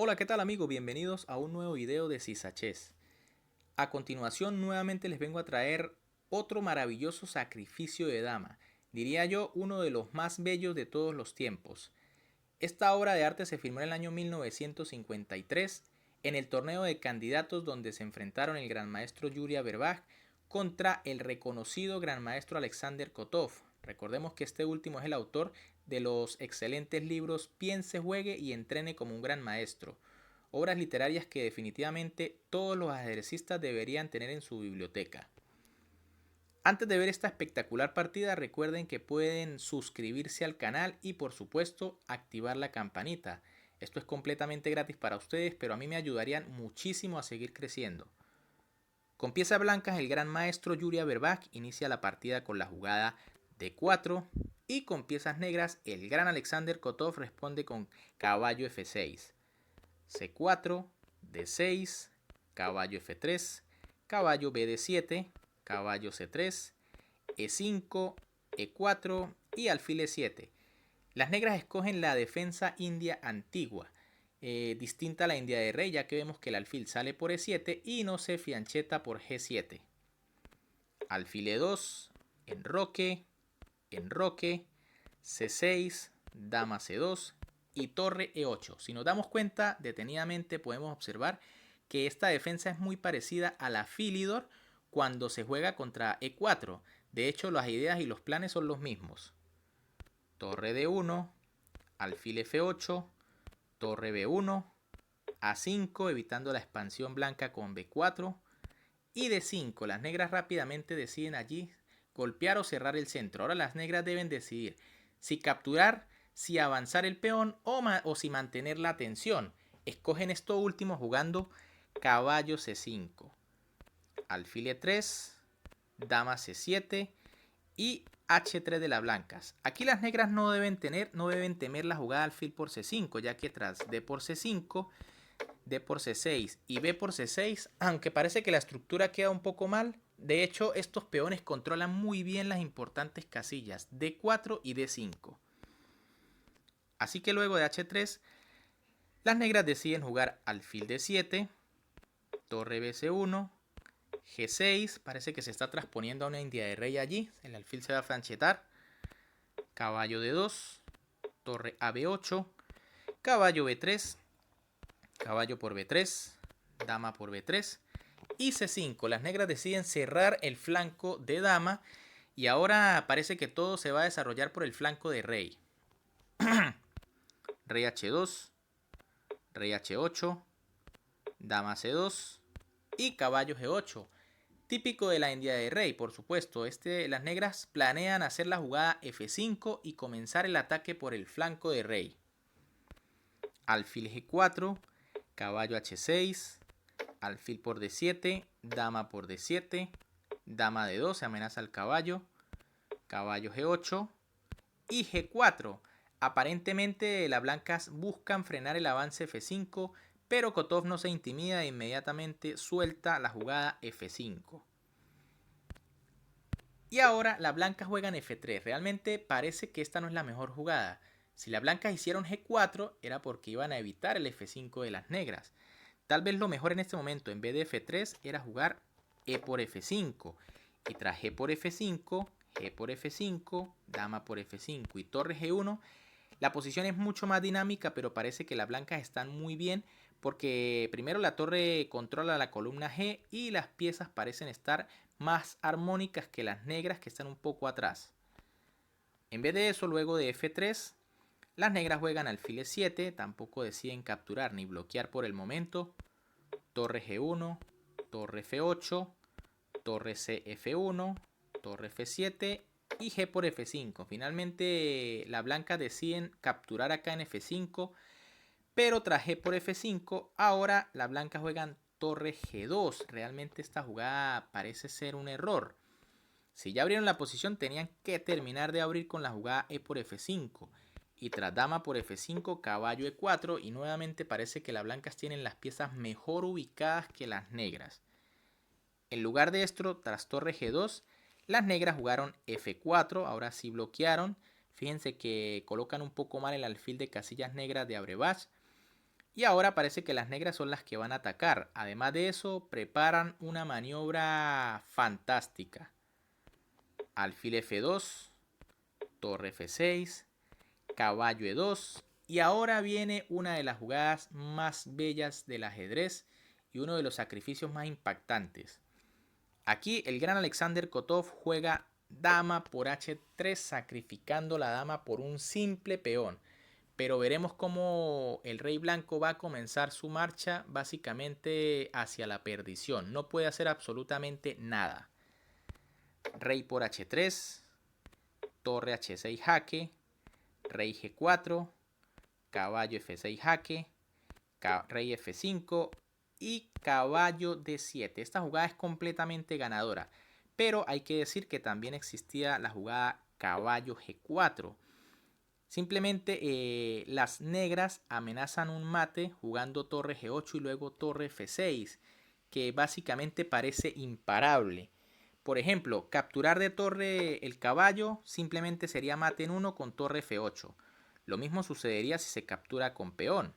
Hola, ¿qué tal amigos? Bienvenidos a un nuevo video de Sisachés. A continuación nuevamente les vengo a traer otro maravilloso sacrificio de dama, diría yo uno de los más bellos de todos los tiempos. Esta obra de arte se filmó en el año 1953 en el torneo de candidatos donde se enfrentaron el gran maestro Yuri Averbakh contra el reconocido gran maestro Alexander Kotov. Recordemos que este último es el autor de los excelentes libros Piense, juegue y entrene como un gran maestro. Obras literarias que definitivamente todos los ajedrecistas deberían tener en su biblioteca. Antes de ver esta espectacular partida, recuerden que pueden suscribirse al canal y por supuesto activar la campanita. Esto es completamente gratis para ustedes, pero a mí me ayudarían muchísimo a seguir creciendo. Con piezas blancas, el gran maestro Yuri Averbakh inicia la partida con la jugada D4 y con piezas negras, el gran Alexander Kotov responde con caballo F6, C4, D6, caballo F3, caballo BD7, caballo C3, E5, E4 y alfil E7. Las negras escogen la defensa india antigua, distinta a la india de rey, ya que vemos que el alfil sale por E7 y no se fiancheta por G7. Alfil E2, enroque, enroque, C6, dama C2 y torre E8. Si nos damos cuenta detenidamente podemos observar que esta defensa es muy parecida a la Philidor cuando se juega contra E4. De hecho, las ideas y los planes son los mismos. Torre D1, alfil F8, torre B1, A5 evitando la expansión blanca con B4 y D5. Las negras rápidamente deciden allí golpear o cerrar el centro. Ahora las negras deben decidir si capturar, si avanzar el peón o si mantener la tensión. Escogen esto último jugando caballo C5, alfil E3, dama C7 y H3 de las blancas. Aquí las negras no deben temer la jugada alfil por C5, ya que tras D por C5, D por C6 y B por C6, aunque parece que la estructura queda un poco mal, de hecho estos peones controlan muy bien las importantes casillas D4 y D5. Así que luego de H3, las negras deciden jugar alfil D7, torre BC1, G6, parece que se está transponiendo a una india de rey allí, el alfil se va a franchetar, caballo D2, torre AB8, caballo B3, caballo por B3, dama por B3 y C5. Las negras deciden cerrar el flanco de dama y ahora parece que todo se va a desarrollar por el flanco de rey. Rey H2, rey H8, dama C2 y caballo G8. Típico de la india de rey, por supuesto. Las negras planean hacer la jugada F5 y comenzar el ataque por el flanco de rey. Alfil G4, caballo H6, alfil por D7, dama por D7, dama D2, se amenaza el caballo, caballo G8 y G4. Aparentemente las blancas buscan frenar el avance F5, pero Kotov no se intimida e inmediatamente suelta la jugada F5. Y ahora las blancas juegan F3. Realmente parece que esta no es la mejor jugada. Si las blancas hicieron G4 era porque iban a evitar el F5 de las negras. Tal vez lo mejor en este momento en vez de F3 era jugar E por F5. Y tras G por F5, G por F5, dama por F5 y torre G1, la posición es mucho más dinámica, pero parece que las blancas están muy bien porque primero la torre controla la columna G y las piezas parecen estar más armónicas que las negras que están un poco atrás. En vez de eso, luego de F3, las negras juegan alfil E7, tampoco deciden capturar ni bloquear por el momento. Torre G1, torre F8, torre CF1, torre F7 y G por F5. Finalmente las blancas deciden capturar acá en F5, pero tras G por F5, ahora las blancas juegan torre G2. Realmente esta jugada parece ser un error. Si ya abrieron la posición, tenían que terminar de abrir con la jugada E por F5. Y tras dama por F5, caballo E4. Y nuevamente parece que las blancas tienen las piezas mejor ubicadas que las negras. En lugar de esto, tras torre G2, las negras jugaron F4. Ahora sí bloquearon. Fíjense que colocan un poco mal el alfil de casillas negras de Averbakh. Y ahora parece que las negras son las que van a atacar. Además de eso, preparan una maniobra fantástica. Alfil F2, torre F6, caballo E2. Y ahora viene una de las jugadas más bellas del ajedrez y uno de los sacrificios más impactantes. Aquí el gran Alexander Kotov juega dama por H3, sacrificando la dama por un simple peón. Pero veremos cómo el rey blanco va a comenzar su marcha básicamente hacia la perdición. No puede hacer absolutamente nada. Rey por H3, torre H6 jaque, rey G4, caballo F6 jaque, rey F5 y caballo D7. Esta jugada es completamente ganadora, pero hay que decir que también existía la jugada caballo G4. Simplemente las negras amenazan un mate jugando torre G8 y luego torre F6, que básicamente parece imparable. Por ejemplo, capturar de torre el caballo simplemente sería mate en 1 con torre F8. Lo mismo sucedería si se captura con peón.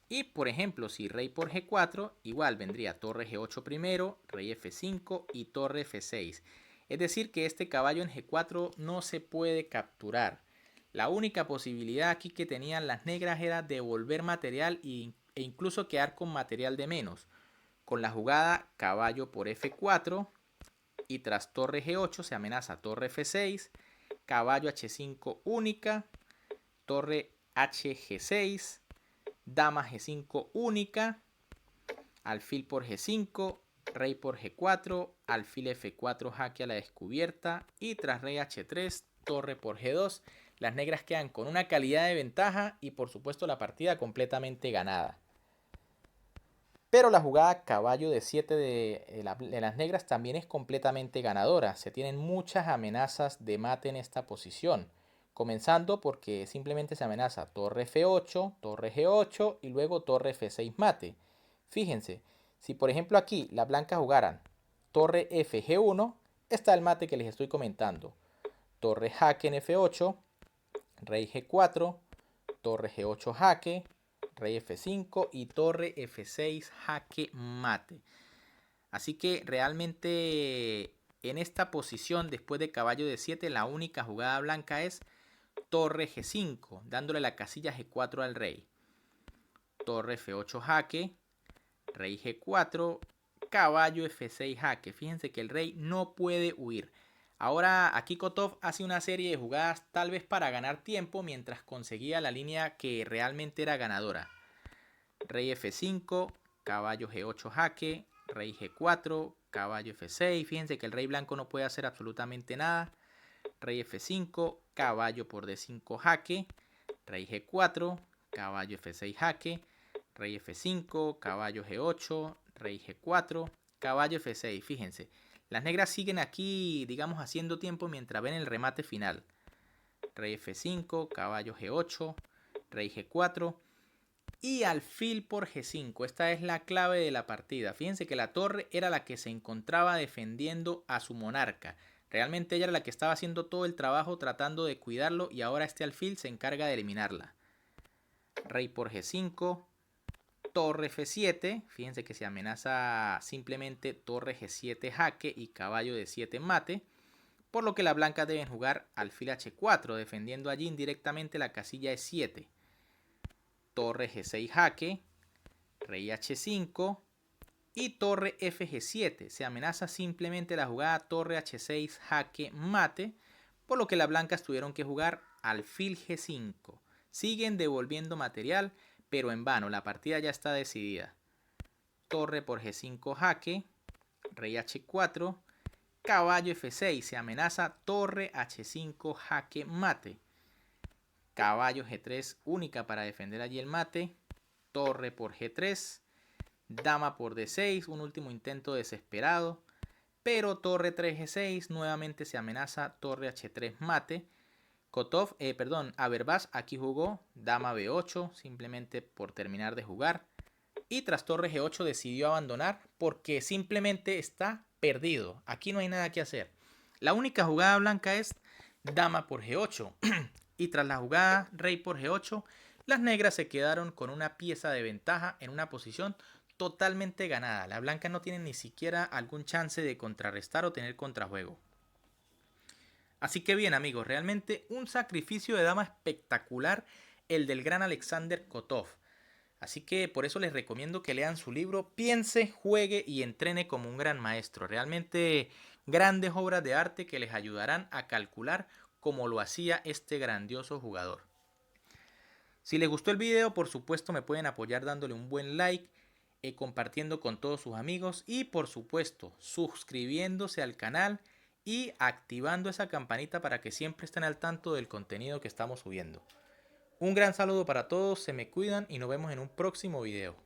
Y por ejemplo, si rey por G4, igual vendría torre G8 primero, rey F5 y torre F6. Es decir que este caballo en G4 no se puede capturar. La única posibilidad aquí que tenían las negras era devolver material e incluso quedar con material de menos. Con la jugada caballo por F4 y tras torre G8 se amenaza torre F6, caballo H5 única, torre HG6, dama G5 única, alfil por G5, rey por G4, alfil F4 jaque a la descubierta y tras rey H3, torre por G2. Las negras quedan con una calidad de ventaja y por supuesto la partida completamente ganada. Pero la jugada caballo de 7 de las negras también es completamente ganadora. Se tienen muchas amenazas de mate en esta posición. Comenzando porque simplemente se amenaza torre F8, torre G8 y luego torre F6 mate. Fíjense, si por ejemplo aquí las blancas jugaran torre FG1, está el mate que les estoy comentando. Torre jaque en F8, rey G4, torre G8 jaque, rey F5 y torre F6 jaque mate. Así que realmente en esta posición después de caballo de 7 la única jugada blanca es torre G5, dándole la casilla G4 al rey. Torre F8 jaque, rey G4, caballo F6 jaque. Fíjense que el rey no puede huir. Ahora aquí Kotov hace una serie de jugadas tal vez para ganar tiempo mientras conseguía la línea que realmente era ganadora. Rey F5, caballo G8 jaque, rey G4, caballo F6. Fíjense que el rey blanco no puede hacer absolutamente nada. Rey F5, caballo por D5 jaque, rey G4, caballo F6 jaque, rey F5, caballo G8, rey G4, caballo F6. Fíjense, las negras siguen aquí, digamos, haciendo tiempo mientras ven el remate final. Rey F5, caballo G8, rey G4 y alfil por G5. Esta es la clave de la partida. Fíjense que la torre era la que se encontraba defendiendo a su monarca. Realmente ella era la que estaba haciendo todo el trabajo tratando de cuidarlo y ahora este alfil se encarga de eliminarla. Rey por G5, torre F7. Fíjense que se amenaza simplemente torre G7 jaque y caballo de 7 mate. Por lo que las blancas deben jugar alfil H4, defendiendo allí indirectamente la casilla E7. Torre G6 jaque, rey H5 y torre FG7. Se amenaza simplemente la jugada torre H6 jaque mate, por lo que las blancas tuvieron que jugar alfil G5. Siguen devolviendo material, pero en vano, la partida ya está decidida. Torre por G5 jaque, rey H4, caballo F6. Se amenaza torre H5 jaque mate. Caballo G3 única para defender allí el mate. Torre por G3. Dama por D6, un último intento desesperado. Pero torre 3G6, nuevamente se amenaza torre H3 mate. Kotov, Averbas aquí jugó dama B8, simplemente por terminar de jugar. Y tras torre G8 decidió abandonar porque simplemente está perdido. Aquí no hay nada que hacer. La única jugada blanca es dama por G8. Y tras la jugada rey por G8, Las negras se quedaron con una pieza de ventaja en una posición totalmente ganada. Las blancas no tienen ni siquiera algún chance de contrarrestar o tener contrajuego. Así que bien amigos, realmente un sacrificio de dama espectacular el del gran Alexander Kotov. Así que por eso les recomiendo que lean su libro, piense, juegue y entrene como un gran maestro. Realmente grandes obras de arte que les ayudarán a calcular como lo hacía este grandioso jugador. Si les gustó el video, por supuesto me pueden apoyar dándole un buen like, compartiendo con todos sus amigos y por supuesto suscribiéndose al canal y activando esa campanita para que siempre estén al tanto del contenido que estamos subiendo. Un gran saludo para todos, se me cuidan y nos vemos en un próximo video.